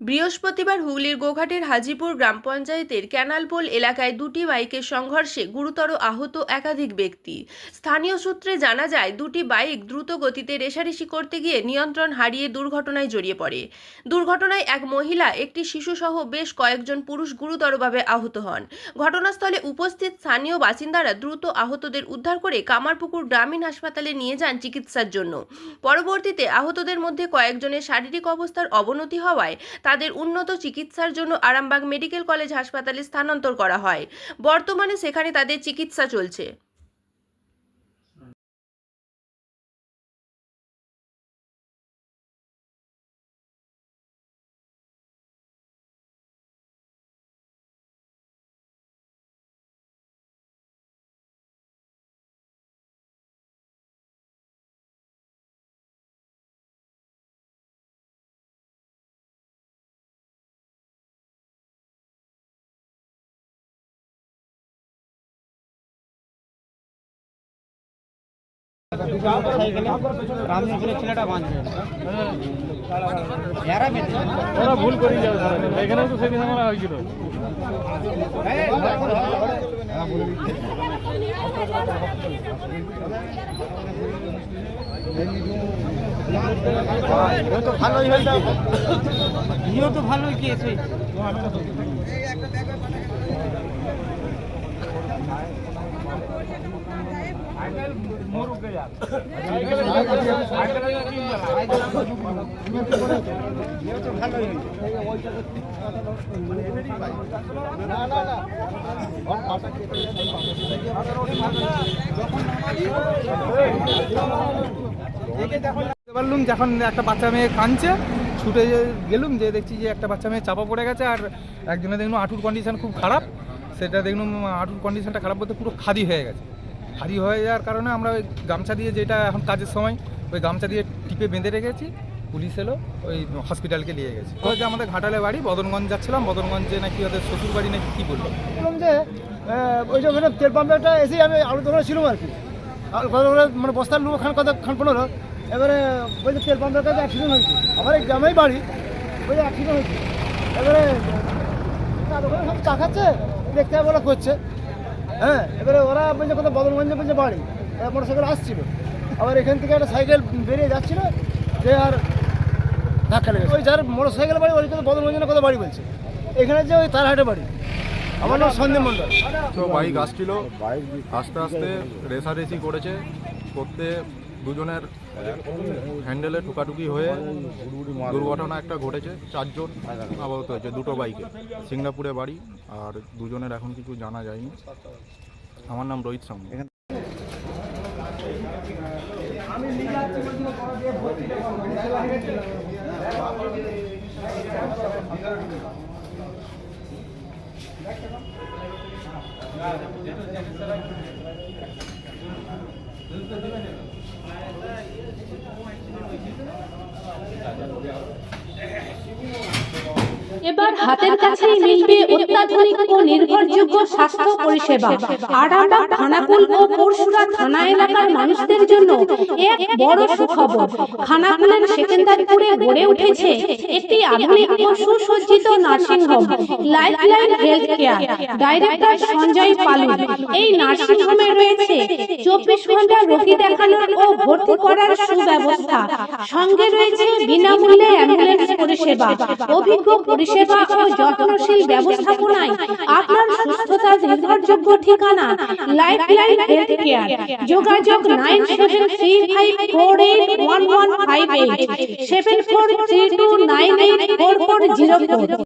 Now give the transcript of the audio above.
বৃহস্পতিবার হুগলির গোঘাটের হাজিপুর গ্রাম পঞ্চায়েতের ক্যানালপোল এলাকায় দুটি বাইকের সংঘর্ষে গুরুতর আহত একাধিক ব্যক্তি। স্থানীয় সূত্রে জানা যায়, দুটি বাইক দ্রুত গতিতে রেষারেষি করতে গিয়ে নিয়ন্ত্রণ হারিয়ে দুর্ঘটনায় জড়িয়ে পড়ে। দুর্ঘটনায় এক মহিলা, একটি শিশুসহ বেশ কয়েকজন পুরুষ গুরুতরভাবে আহত হন। ঘটনাস্থলে উপস্থিত স্থানীয় বাসিন্দারা দ্রুত আহতদের উদ্ধার করে কামারপুকুর গ্রামীণ হাসপাতালে নিয়ে যান চিকিৎসার জন্য। পরবর্তীতে আহতদের মধ্যে কয়েকজনের শারীরিক অবস্থার অবনতি হওয়ায় তাদের উন্নত চিকিৎসার জন্য আরামবাগ মেডিকেল কলেজ হাসপাতালে স্থানান্তর করা হয়। বর্তমানে সেখানে তাদের চিকিৎসা চলছে। ওরা ভুল করে যাবে, এখানেও তো সেদিন আমার হয়েছিল। তো ভালোই হয়ে যাবে, ইও তো ভালোই গিয়েছে। পারলুম যখন একটা বাচ্চা মেয়ে কাঁদছে, ছুটে গেলুম, যে দেখছি যে একটা বাচ্চা মেয়ে চাপা পড়ে গেছে, আর একজনে দেখলাম হাঁটুর কন্ডিশন খুব খারাপ। সেটা দেখলাম হাঁটুর কন্ডিশনটা খারাপ বলতে পুরো খাদি হয়ে গেছে। খাদি হয়ে যাওয়ার কারণে আমরা ওই গামছা দিয়ে, যেটা এখন কাজের সময় ওই গামছা দিয়ে টিপে বেঁধে রেখেছি। পুলিশ এলো, ওই হসপিটালকে নিয়ে গেছে। ওই যে আমাদের ঘাটালে বাড়ি, বদনগঞ্জ যাচ্ছিলাম, বদনগঞ্জে নাকি ওদের শ্বশুর বাড়ি নাকি কী বললো। বললাম যে ওই যে ওখানে তেল পাম্পটা এসেই আমি আলু দোকানে ছিলাম আর কি, মানে বস্তার লোক খান পনেরো। এবারে বলছে তেল পাম্পের কাছে অ্যাক্সিডেন্ট হয়েছে, আমার এই গ্রামেই বাড়ি, বলছে অ্যাক্সিডেন্ট হয়েছে। এবারে ওখানে সব চা খাচ্ছে, দেখতে বলা করছে। হ্যাঁ, এবারে ওরা বলছে কোথাও বদনগঞ্জে বলছে বাড়ি, মোটর সাইকেল আসছিল, আবার এখান থেকে একটা সাইকেল বেরিয়ে যাচ্ছিল, যে আর ধাক্কা লেগেছে। ওই যার মোটর সাইকেল বাড়ি, ওই কথা বদনগঞ্জে কোথাও বাড়ি বলছে, এখানে যে ওই তারহাটে বাড়ি। আমার নাম সন্দীপ মণ্ডল। তো বাইক আসছিল, আস্তে আস্তে রেসারেসি করতে দুজনের হ্যান্ডেলে ঠুকাঠুকি হয়ে দুর্ঘটনা একটা ঘটেছে। 4 জন আহত হয়েছে, দুটো বাইকে। সিঙ্গাপুরে বাড়ি, আর দুজনের এখন কিছু জানা যায়নি। আমার নাম রোহিত সামনে। এবার হাতের কাছেই মিলবে অত্যাধুনিক ও নির্ভরযোগ্য স্বাস্থ্য পরিষেবা। আরামবাগ, খানাকুল ও পরশুরা থানা এলাকার মানুষদের জন্য এক বড় সুখবর। খানাকুলের সেকেন্দারপুরে গড়ে উঠেছে একটি আধুনিক ও সুসজ্জিত nursing home, lifeline health care. Director Sanjay Palu. এই নার্সিং হোমে রয়েছে 24 ঘন্টা রোগী দেখানোর ও ভর্তি করার সুব্যবস্থা। সঙ্গে রয়েছে বিনামূল্যে অ্যাম্বুলেন্স পরিষেবা। অভিজ্ঞ পরিষেবা ও যত্নশীল ব্যবস্থাপনায় আপনার সুস্থতার নির্ভরযোগ্য ঠিকানা লাইফলাইন হেলথ কেয়ার। যোগাযোগ 9735481158 7432984404।